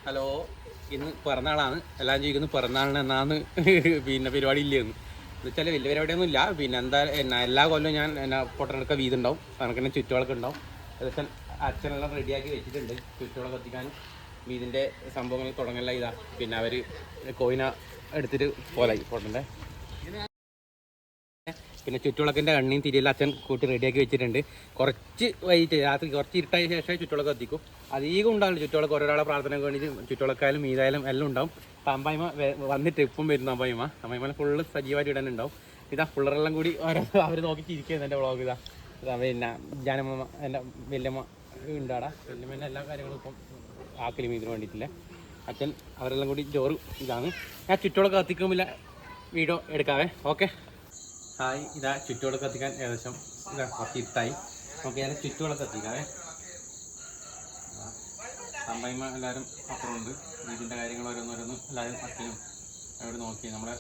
Hello, ഇന്ന് പിറന്നാളാണ്. എല്ലാവരും ചോദിക്കുന്നു പിറന്നാളിന് എന്നാന്ന് പിന്നെ പരിപാടി ഇല്ലെന്ന്. എന്നുവെച്ചാൽ വലിയ പരിപാടിയൊന്നും ഇല്ല. പിന്നെ എല്ലാ കൊല്ലവും ഞാൻ പൊട്ടനൊക്കെ വീതുണ്ടാവും, കണക്കിന് ചുറ്റുകളൊക്കെ ഉണ്ടാവും. ഏകദേശം അച്ഛനെല്ലാം റെഡിയാക്കി വെച്ചിട്ടുണ്ട് ചുറ്റുകളൊക്കെ എത്തിക്കാനും. വീതിൻ്റെ സംഭവങ്ങൾ തുടങ്ങല ഇതാ. പിന്നെ അവർ കോയിന എടുത്തിട്ട് പോലായി പൊട്ടൻ്റെ. പിന്നെ ചുറ്റുവിളക്കിൻ്റെ എണ്ണയും തിരിയെല്ലാം അച്ഛൻ കൂട്ടി റെഡിയാക്കി വെച്ചിട്ടുണ്ട്. കുറച്ച് വൈകിട്ട് രാത്രി കുറച്ച് ഇരുട്ടായ ശേഷമേ ചുറ്റുവിളക്ക് എത്തിക്കും. അധികം ഉണ്ടാവില്ല ചുറ്റുവിളക്ക്. ഓരോരാളെ പ്രാർത്ഥനയ്ക്ക് വേണ്ടിയിട്ട് ചുറ്റുവിളക്കായാലും മീതായാലും എല്ലാം ഉണ്ടാവും. അപ്പം അമ്മായിമ്മ വന്നിട്ട് ഇപ്പം വരുന്നു. അമ്മായിമ്മ ഫുള്ള് സജീവമായിട്ട് ഇടാനുണ്ടാവും. ഇതാ പിള്ളേരെല്ലാം കൂടി അവർ നോക്കിച്ചിരിക്കുന്നത് എൻ്റെ വ്ളോഗ്. ഇതാ പിന്നെ ജാനമ്മ എൻ്റെ വല്യമ്മ ഉണ്ടാടാ. വല്യമ്മേൻ്റെ എല്ലാ കാര്യങ്ങളും ഇപ്പം ആക്കലും ഇതിന് വേണ്ടിയിട്ടില്ല. അച്ഛൻ അവരെല്ലാം കൂടി ചോറ് ഇതാണ്. ഞാൻ ചുറ്റുവിളക്ക് കത്തിക്കുമ്പില്ല വീഡിയോ എടുക്കാവേ. ഓക്കെ. ഹായ്, ഇതാ ചുറ്റുവിളക്ക് കത്തിക്കാൻ ഏകദേശം ഇതാ കുറച്ച് ഇരുട്ടായി. നമുക്ക് ഞാൻ ചുറ്റുവിളക്ക് കത്തിക്കാവേ. അമ്മായിമ്മ എല്ലാവരും അപ്പുറമുണ്ട്. വീടിൻ്റെ കാര്യങ്ങൾ ഓരോന്നോരോന്ന് എല്ലാവരും അച്ഛനും അവിടെ നോക്കി. നമ്മുടെ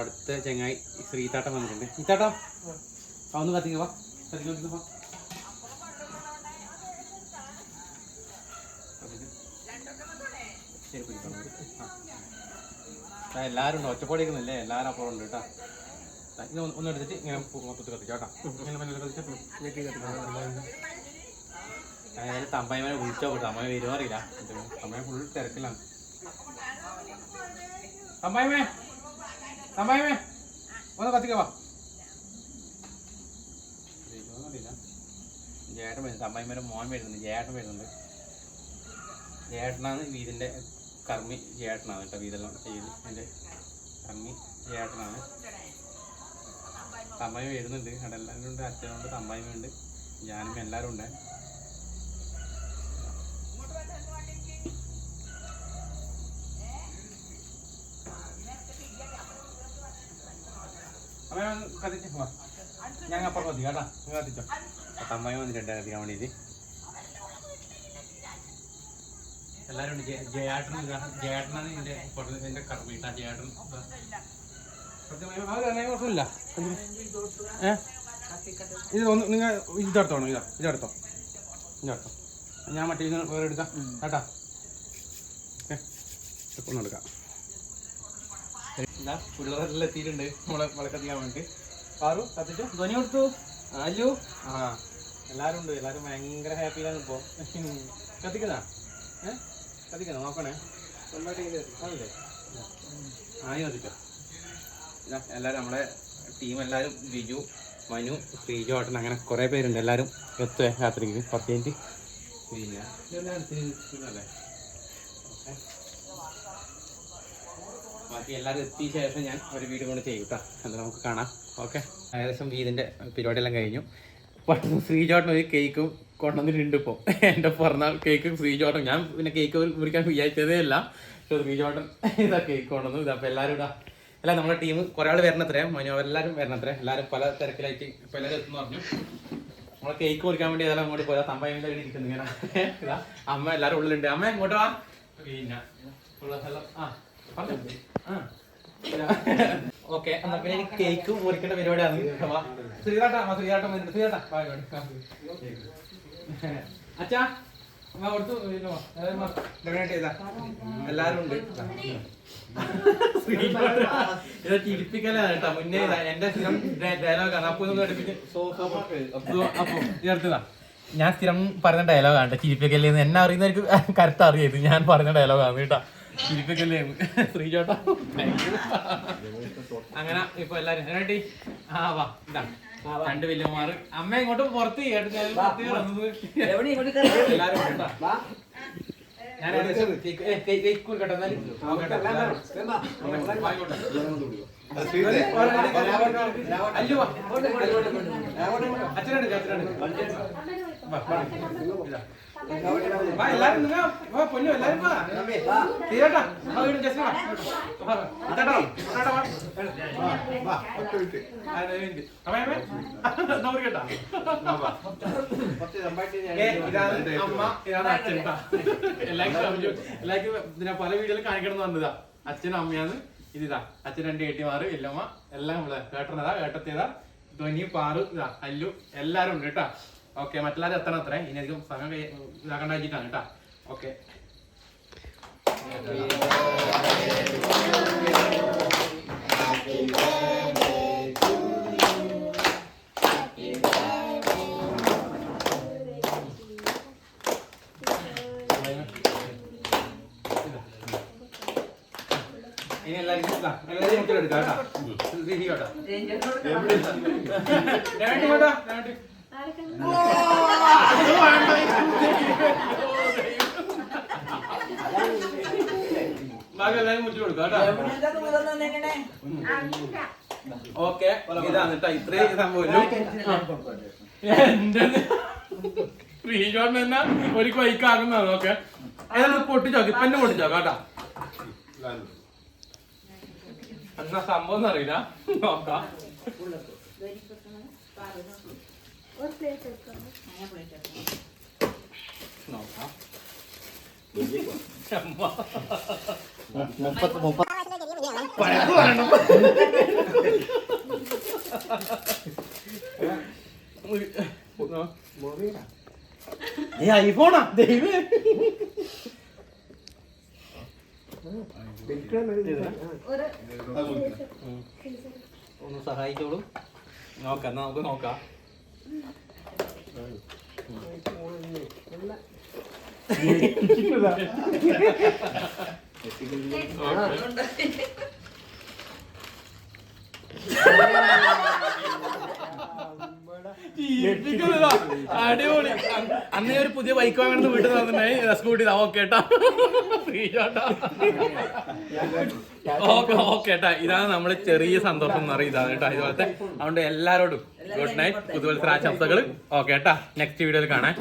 അടുത്ത ചെങ്ങായി ശ്രീതാട്ടം വന്നിട്ടുണ്ട്. ശ്രീതാട്ടാ ഒന്ന് കത്തിക്കുക. കത്തിക്കോട്ടിക്കുക. എല്ലാവരും ഉണ്ട്. ഒറ്റപ്പാടിക്കുന്നില്ലേ? എല്ലാവരും അപ്പുറം ഉണ്ട് കേട്ടോ. ഇങ്ങനെ ഒന്ന് എടുത്തിട്ട് ഇങ്ങനെ മൊത്തത്തിൽ കത്തിക്കാം കേട്ടോ. ഞാൻ തമ്പായിമാനെ വിളിച്ചോ കേട്ടോ. അമ്മ വരുമോ അറിയില്ല. അമ്മയെ ഫുൾ തിരക്കിലാണ്. തമ്പായിമേ ഒന്ന് കത്തിക്കവാ. അറിയില്ല. ജേട്ടൻ വരുന്നുണ്ട്. തമ്പായിമാരെ മോൻ വരുന്നുണ്ട്. ജേട്ടൻ വരുന്നുണ്ട്. ജേട്ടനാണ് വീതിൻ്റെ കർമ്മി. ജേട്ടനാണ് കേട്ടോ വീതെല്ലാം ചെയ്ത്. എൻ്റെ കർമ്മി ജേട്ടനാണ്. തമ്പായി വരുന്നുണ്ട്. അവിടെ എല്ലാവരും ഉണ്ട്. അച്ഛനുണ്ട്, തമ്പായ്മയുണ്ട്, ഞാനും എല്ലാവരും ഉണ്ട്. അമ്മ കത്തിച്ചോ. ഞാൻ അപ്പുറം കത്തിക്കാം കേട്ടോ. നിങ്ങൾ കത്തിച്ചോ. തമ്പായി വന്നിട്ടുണ്ട് കത്തിക്കാൻ വേണ്ടിയിട്ട്. എല്ലാവരും ഉണ്ട്. ജേട്ടനാണ് എൻ്റെ കർമ്മീട്ട. ജേട്ടൻ കുഴപ്പമില്ല. ഇത് ഒന്ന് നിങ്ങൾ ഇതെടുത്തോണം. ഇതെടുത്തോ. ഞാൻ മറ്റേ വേറെ എടുക്കാം കേട്ടാ. ഒന്ന് എടുക്കാം. എന്താ പിള്ളേരെല്ലാം എത്തിയിട്ടുണ്ട് നമ്മളെ കത്തിക്കാൻ വേണ്ടിയിട്ട്. പാറു കത്തിച്ചു. ധ്വനി കൊടുത്തു. അല്ലു എല്ലാവരും ഉണ്ട്. എല്ലാവരും ഭയങ്കര ഹാപ്പിയിലാണ് ഇപ്പോൾ. കത്തിക്കുന്നതാ കത്തിക്കുന്നോ നോക്കണേ. അതല്ലേ ആയി കത്തിച്ചോ. എല്ലാവരും നമ്മുടെ ടീം എല്ലാവരും ബിജു, മനു, ശ്രീജു, ഏട്ടൻ അങ്ങനെ കുറേ പേരുണ്ട്. എല്ലാവരും എത്തുവേ രാത്രിക്ക് 10 മിനിറ്റ്. പിന്നെ അല്ലേ ബാക്കി എല്ലാവരും എത്തിയ ശേഷം ഞാൻ ഒരു വീഡിയോ കൊണ്ട് ചെയ്യും കേട്ടോ. അത് നമുക്ക് കാണാം. ഓക്കെ. ഏകദേശം വീടിൻ്റെ പരിപാടിയെല്ലാം കഴിഞ്ഞു. പെട്ടെന്ന് ശ്രീജോട്ടൻ ഒരു കേക്കും കൊണ്ടുവന്നിട്ടുണ്ട്. ഇപ്പോൾ എൻ്റെ പിറന്നാൾ കേക്ക് ശ്രീജോട്ടൻ. ഞാൻ പിന്നെ കേക്ക് മുറിക്കാൻ വിചാരിച്ചതേ അല്ല. പക്ഷേ ശ്രീജോട്ടൻ ഇതാ കേക്ക് കൊണ്ടുവന്നു. ഇതാ. അപ്പോൾ എല്ലാവരും ഇതാ. അല്ല നമ്മുടെ ടീം കുറേ ആൾ വരണത്രേ. മനു എല്ലാവരും വരണത്രേ. എല്ലാവരും പല തിരക്കിലായിട്ട് ഇപ്പോൾ എല്ലാവരും എത്തുന്നു പറഞ്ഞു. നമ്മളെ കേക്ക് മുറിക്കാൻ വേണ്ടി ഏതായാലും അങ്ങോട്ട് പോയാൽ തമ്പായിൻ്റെ കയ്യിൽ ഇരിക്കുന്നു ഇങ്ങനെ. ഇതാ അമ്മ എല്ലാവരും ഉള്ളിലുണ്ട്. അമ്മ ഇങ്ങോട്ട് വാ. പിന്നെ ഓക്കെ. എന്നാ പിന്നെ എനിക്ക് കേക്ക് മുറിക്കേണ്ട പരിപാടിയാണ്. ശ്രീകാട്ടാ വരുന്നുണ്ട്. ശ്രീകാട്ടാ അച്ഛാ കൊടുത്തു. ഡൊണേറ്റ് ചെയ്താ എല്ലാവരും ഉണ്ട്. ഇത് ചിരിപ്പിക്കലാണ് കേട്ടോ. മുന്നേ എന്റെ സ്ഥിരം ഡയലോഗാണ്. അപ്പൊ ഇതൊന്നും അടുപ്പിച്ച് അപ്പൊ ചേർത്തതാ. ഞാൻ സ്ഥിരം പറഞ്ഞ ഡയലോഗാണ് കേട്ടോ. ചിരിപ്പിക്കല്ലേന്ന് എന്നെ അറിയുന്നവർക്ക് കരുത്ത് അറിയത് ഞാൻ പറഞ്ഞ ഡയലോഗാണ് കേട്ടോ. ചിരിപ്പിക്കല്ലേന്ന്. ശ്രീജോട്ടാ അങ്ങനെ ഇപ്പൊ എല്ലാരും എന്നേട്ടി വാ. ഇതാ 2 വല്യമാറ്. അമ്മ ഇങ്ങോട്ട് പുറത്ത് എല്ലാരും ഞാൻ അച്ഛനുണ്ട്. എല്ലാരും പൊന്നു എല്ലാരും തീരട്ടാ. അമ്മ ഇതാണ് അച്ഛൻ. എല്ലാവർക്കും പല വീഡിയോയിലും കാണിക്കണം എന്ന് വന്നതാ. അച്ഛനും അമ്മയാന്ന്. ഇതിതാ അച്ഛൻ 2 ഏട്ടിമാറ് വല്യമ്മ എല്ലാം നമ്മള് ഏട്ടനതാ ഏട്ടത്തേതാ ധ്വനി പാറു ഇതാ അല്ലു എല്ലാരും ഉണ്ട് കേട്ടാ. ഓക്കെ. മറ്റുള്ളവരെ എത്തണം അത്രേ. ഇനി അധികം സമയം ഇതാക്കണ്ട വെച്ചിട്ടാണ് കേട്ടാ. ഓക്കെ. ഇനി എല്ലാവരും മുട്ടിലെടുക്കാം കേട്ടോ. ബാക്കി എല്ലാവരും മുട്ടി കൊടുക്കാം കേട്ടോ. ഓക്കെ, ഇതാണ് കേട്ടോ ഇത്രയും സംഭവം. എന്റെ ഫ്രീജോൺ എന്നാ ഒരു വൈക്കാകുന്നതാണ്. ഓക്കെ, ഏതായാലും പൊട്ടിച്ചോക്കി ഇപ്പൊ തന്നെ പൊട്ടിച്ചോക്കാം കേട്ടോ. എന്നാ സംഭവം അറിയില്ല, നോക്കാം. ഐഫോണാ ദൈവേ. ഒന്ന് സഹായിച്ചോളൂ. നോക്കാം, എന്നാ നമുക്ക് നോക്കാം. അടിപൊളി. അന്നേ ഒരു പുതിയ ബൈക്ക് വാങ്ങണമെന്ന് വീട്ടിൽ വന്നിട്ടുണ്ടായി. സ്കൂട്ടി ഓക്കെ ട്ടാ. ഓക്കെ ട്ടാ. ഇതാണ് നമ്മള് ചെറിയ സന്തോഷം എന്ന് പറയും. ഇതാണ് കേട്ടോ ഇതുപോലത്തെ. അതുകൊണ്ട് എല്ലാരോടും ഗുഡ് നൈറ്റ്, പുതുവത്സരാശംസകൾ. ഓക്കെ ട്ടാ. നെക്സ്റ്റ് വീഡിയോയിൽ കാണാൻ.